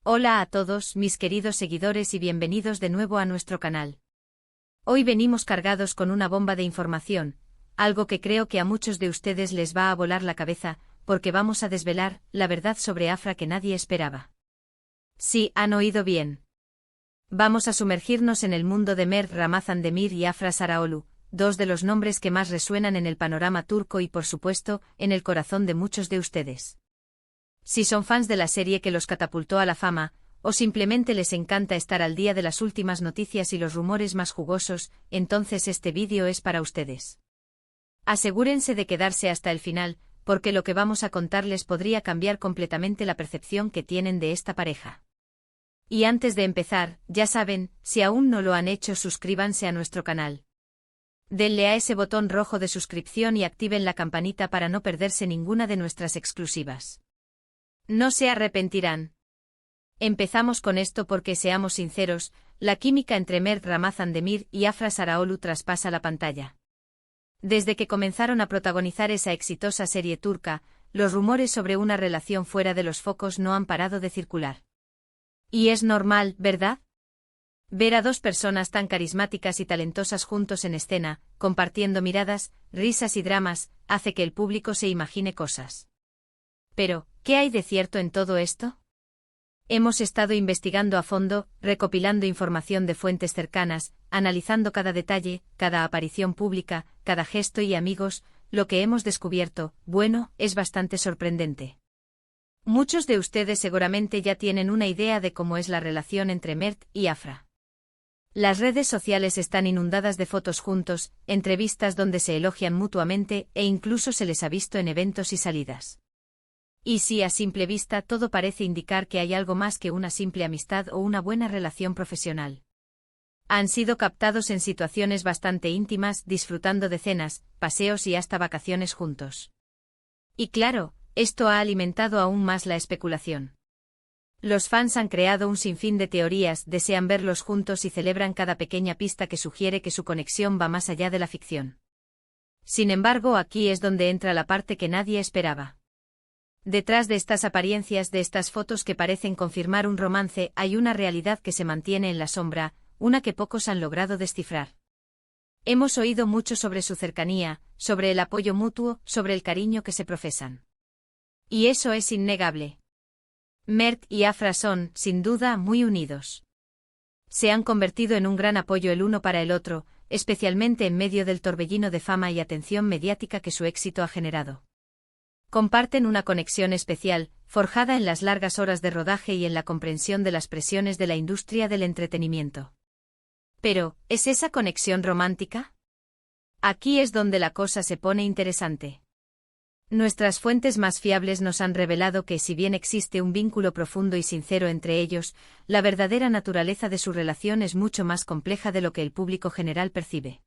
Hola a todos, mis queridos seguidores y bienvenidos de nuevo a nuestro canal. Hoy venimos cargados con una bomba de información, algo que creo que a muchos de ustedes les va a volar la cabeza, porque vamos a desvelar la verdad sobre Afra que nadie esperaba. Sí, han oído bien. Vamos a sumergirnos en el mundo de Mert Ramazan Demir y Afra Sarıoğlu, dos de los nombres que más resuenan en el panorama turco y por supuesto, en el corazón de muchos de ustedes. Si son fans de la serie que los catapultó a la fama, o simplemente les encanta estar al día de las últimas noticias y los rumores más jugosos, entonces este vídeo es para ustedes. Asegúrense de quedarse hasta el final, porque lo que vamos a contarles podría cambiar completamente la percepción que tienen de esta pareja. Y antes de empezar, ya saben, si aún no lo han hecho, suscríbanse a nuestro canal. Denle a ese botón rojo de suscripción y activen la campanita para no perderse ninguna de nuestras exclusivas. No se arrepentirán. Empezamos con esto porque, seamos sinceros, la química entre Mert Ramazan Demir y Afra Sarıoğlu traspasa la pantalla. Desde que comenzaron a protagonizar esa exitosa serie turca, los rumores sobre una relación fuera de los focos no han parado de circular. Y es normal, ¿verdad? Ver a dos personas tan carismáticas y talentosas juntos en escena, compartiendo miradas, risas y dramas, hace que el público se imagine cosas. Pero, ¿qué hay de cierto en todo esto? Hemos estado investigando a fondo, recopilando información de fuentes cercanas, analizando cada detalle, cada aparición pública, cada gesto y amigos, lo que hemos descubierto, bueno, es bastante sorprendente. Muchos de ustedes seguramente ya tienen una idea de cómo es la relación entre Mert y Afra. Las redes sociales están inundadas de fotos juntos, entrevistas donde se elogian mutuamente e incluso se les ha visto en eventos y salidas. Y si a simple vista todo parece indicar que hay algo más que una simple amistad o una buena relación profesional. Han sido captados en situaciones bastante íntimas, disfrutando de cenas, paseos y hasta vacaciones juntos. Y claro, esto ha alimentado aún más la especulación. Los fans han creado un sinfín de teorías, desean verlos juntos y celebran cada pequeña pista que sugiere que su conexión va más allá de la ficción. Sin embargo, aquí es donde entra la parte que nadie esperaba. Detrás de estas apariencias, de estas fotos que parecen confirmar un romance, hay una realidad que se mantiene en la sombra, una que pocos han logrado descifrar. Hemos oído mucho sobre su cercanía, sobre el apoyo mutuo, sobre el cariño que se profesan. Y eso es innegable. Mert y Afra son, sin duda, muy unidos. Se han convertido en un gran apoyo el uno para el otro, especialmente en medio del torbellino de fama y atención mediática que su éxito ha generado. Comparten una conexión especial, forjada en las largas horas de rodaje y en la comprensión de las presiones de la industria del entretenimiento. Pero, ¿es esa conexión romántica? Aquí es donde la cosa se pone interesante. Nuestras fuentes más fiables nos han revelado que, si bien existe un vínculo profundo y sincero entre ellos, la verdadera naturaleza de su relación es mucho más compleja de lo que el público general percibe.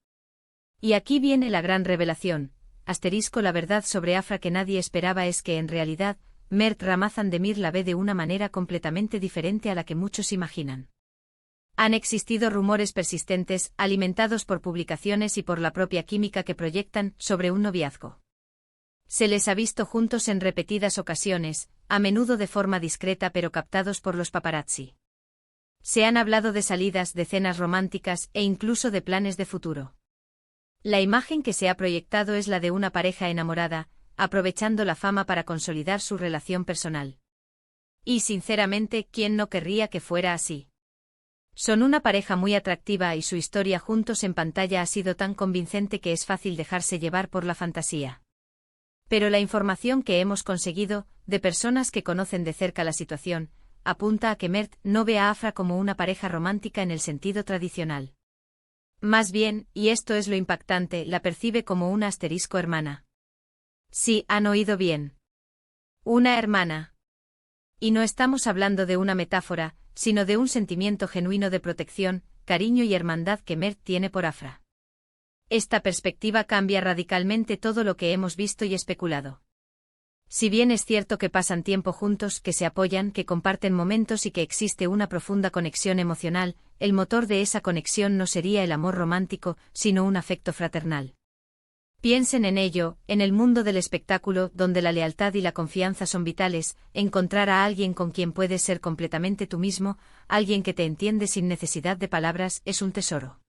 Y aquí viene la gran revelación. La verdad sobre Afra que nadie esperaba es que en realidad, Mert Ramazan Demir la ve de una manera completamente diferente a la que muchos imaginan. Han existido rumores persistentes, alimentados por publicaciones y por la propia química que proyectan, sobre un noviazgo. Se les ha visto juntos en repetidas ocasiones, a menudo de forma discreta pero captados por los paparazzi. Se han hablado de salidas, de cenas románticas e incluso de planes de futuro. La imagen que se ha proyectado es la de una pareja enamorada, aprovechando la fama para consolidar su relación personal. Y sinceramente, ¿quién no querría que fuera así? Son una pareja muy atractiva y su historia juntos en pantalla ha sido tan convincente que es fácil dejarse llevar por la fantasía. Pero la información que hemos conseguido, de personas que conocen de cerca la situación, apunta a que Mert no ve a Afra como una pareja romántica en el sentido tradicional. Más bien, y esto es lo impactante, la percibe como una asterisco hermana. Sí, han oído bien. Una hermana. Y no estamos hablando de una metáfora, sino de un sentimiento genuino de protección, cariño y hermandad que Mert tiene por Afra. Esta perspectiva cambia radicalmente todo lo que hemos visto y especulado. Si bien es cierto que pasan tiempo juntos, que se apoyan, que comparten momentos y que existe una profunda conexión emocional, el motor de esa conexión no sería el amor romántico, sino un afecto fraternal. Piensen en ello, en el mundo del espectáculo, donde la lealtad y la confianza son vitales, encontrar a alguien con quien puedes ser completamente tú mismo, alguien que te entiende sin necesidad de palabras, es un tesoro.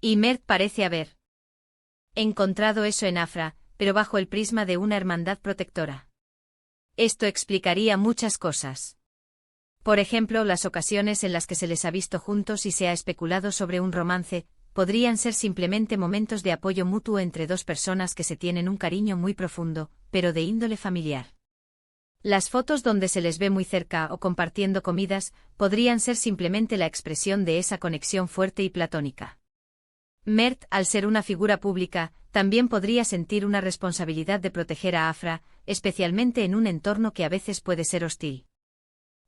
Y Mert parece haber encontrado eso en Afra, pero bajo el prisma de una hermandad protectora. Esto explicaría muchas cosas. Por ejemplo, las ocasiones en las que se les ha visto juntos y se ha especulado sobre un romance, podrían ser simplemente momentos de apoyo mutuo entre dos personas que se tienen un cariño muy profundo, pero de índole familiar. Las fotos donde se les ve muy cerca o compartiendo comidas, podrían ser simplemente la expresión de esa conexión fuerte y platónica. Mert, al ser una figura pública, también podría sentir una responsabilidad de proteger a Afra, especialmente en un entorno que a veces puede ser hostil.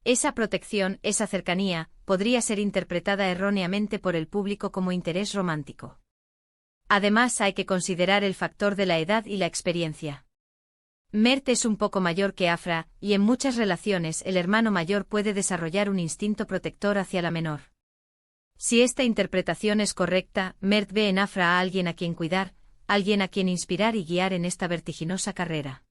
Esa protección, esa cercanía, podría ser interpretada erróneamente por el público como interés romántico. Además, hay que considerar el factor de la edad y la experiencia. Mert es un poco mayor que Afra, y en muchas relaciones el hermano mayor puede desarrollar un instinto protector hacia la menor. Si esta interpretación es correcta, Mert ve en Afra a alguien a quien cuidar, alguien a quien inspirar y guiar en esta vertiginosa carrera.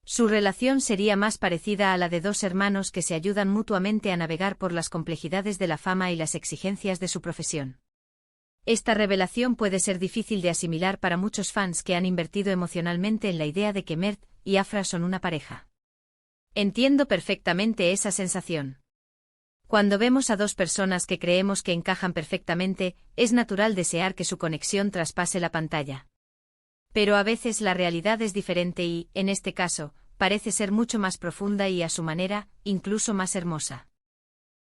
Su relación sería más parecida a la de dos hermanos que se ayudan mutuamente a navegar por las complejidades de la fama y las exigencias de su profesión. Esta revelación puede ser difícil de asimilar para muchos fans que han invertido emocionalmente en la idea de que Mert y Afra son una pareja. Entiendo perfectamente esa sensación. Cuando vemos a dos personas que creemos que encajan perfectamente, es natural desear que su conexión traspase la pantalla. Pero a veces la realidad es diferente y, en este caso, parece ser mucho más profunda y a su manera, incluso más hermosa.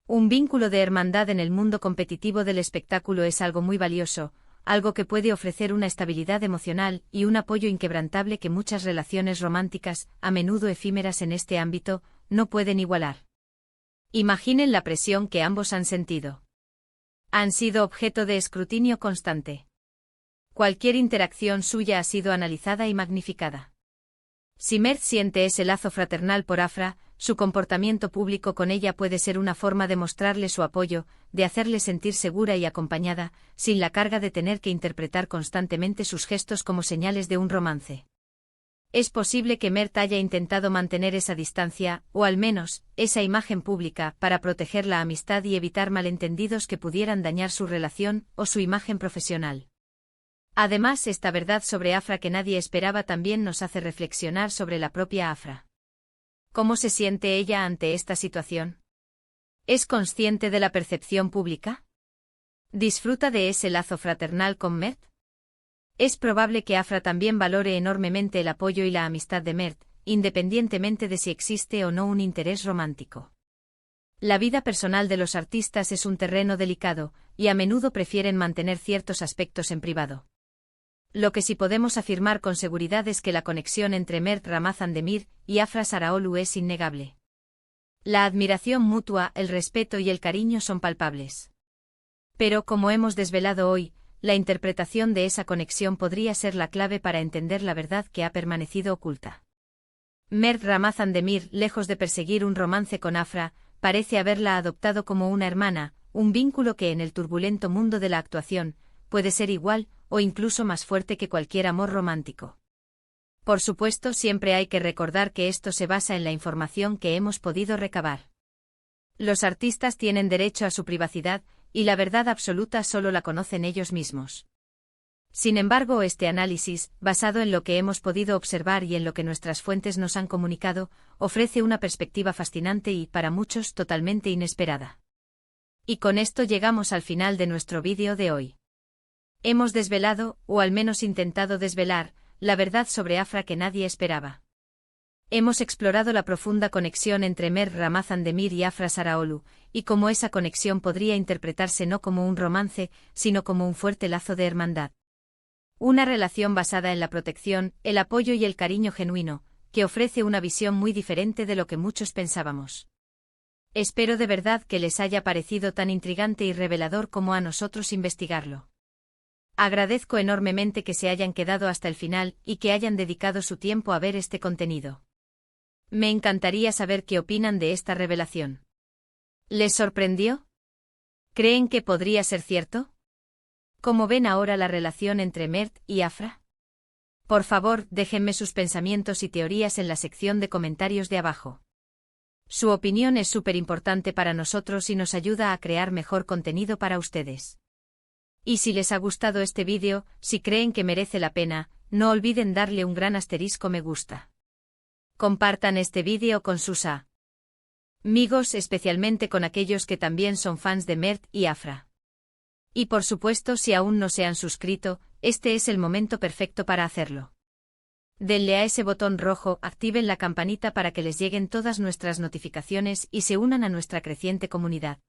Un vínculo de hermandad en el mundo competitivo del espectáculo es algo muy valioso, algo que puede ofrecer una estabilidad emocional y un apoyo inquebrantable que muchas relaciones románticas, a menudo efímeras en este ámbito, no pueden igualar. Imaginen la presión que ambos han sentido. Han sido objeto de escrutinio constante. Cualquier interacción suya ha sido analizada y magnificada. Si Mert siente ese lazo fraternal por Afra, su comportamiento público con ella puede ser una forma de mostrarle su apoyo, de hacerle sentir segura y acompañada, sin la carga de tener que interpretar constantemente sus gestos como señales de un romance. Es posible que Mert haya intentado mantener esa distancia, o al menos, esa imagen pública, para proteger la amistad y evitar malentendidos que pudieran dañar su relación o su imagen profesional. Además, esta verdad sobre Afra que nadie esperaba también nos hace reflexionar sobre la propia Afra. ¿Cómo se siente ella ante esta situación? ¿Es consciente de la percepción pública? ¿Disfruta de ese lazo fraternal con Mert? Es probable que Afra también valore enormemente el apoyo y la amistad de Mert, independientemente de si existe o no un interés romántico. La vida personal de los artistas es un terreno delicado, y a menudo prefieren mantener ciertos aspectos en privado. Lo que sí podemos afirmar con seguridad es que la conexión entre Mert Ramazan-Demir y Afra Saraolu es innegable. La admiración mutua, el respeto y el cariño son palpables. Pero, como hemos desvelado hoy, la interpretación de esa conexión podría ser la clave para entender la verdad que ha permanecido oculta. Mert Ramazan-Demir, lejos de perseguir un romance con Afra, parece haberla adoptado como una hermana, un vínculo que en el turbulento mundo de la actuación, puede ser igual, o incluso más fuerte que cualquier amor romántico. Por supuesto, siempre hay que recordar que esto se basa en la información que hemos podido recabar. Los artistas tienen derecho a su privacidad, y la verdad absoluta solo la conocen ellos mismos. Sin embargo, este análisis, basado en lo que hemos podido observar y en lo que nuestras fuentes nos han comunicado, ofrece una perspectiva fascinante y, para muchos, totalmente inesperada. Y con esto llegamos al final de nuestro vídeo de hoy. Hemos desvelado, o al menos intentado desvelar, la verdad sobre Afra que nadie esperaba. Hemos explorado la profunda conexión entre Mert Ramazan-Demir y Afra Saraolu, y cómo esa conexión podría interpretarse no como un romance, sino como un fuerte lazo de hermandad. Una relación basada en la protección, el apoyo y el cariño genuino, que ofrece una visión muy diferente de lo que muchos pensábamos. Espero de verdad que les haya parecido tan intrigante y revelador como a nosotros investigarlo. Agradezco enormemente que se hayan quedado hasta el final y que hayan dedicado su tiempo a ver este contenido. Me encantaría saber qué opinan de esta revelación. ¿Les sorprendió? ¿Creen que podría ser cierto? ¿Cómo ven ahora la relación entre Mert y Afra? Por favor, déjenme sus pensamientos y teorías en la sección de comentarios de abajo. Su opinión es súper importante para nosotros y nos ayuda a crear mejor contenido para ustedes. Y si les ha gustado este vídeo, si creen que merece la pena, no olviden darle un gran asterisco me gusta. Compartan este vídeo con sus amigos, especialmente con aquellos que también son fans de Mert y Afra. Y por supuesto, si aún no se han suscrito, este es el momento perfecto para hacerlo. Denle a ese botón rojo, activen la campanita para que les lleguen todas nuestras notificaciones y se unan a nuestra creciente comunidad.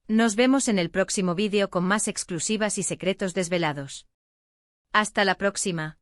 Nos vemos en el próximo vídeo con más exclusivas y secretos desvelados. Hasta la próxima.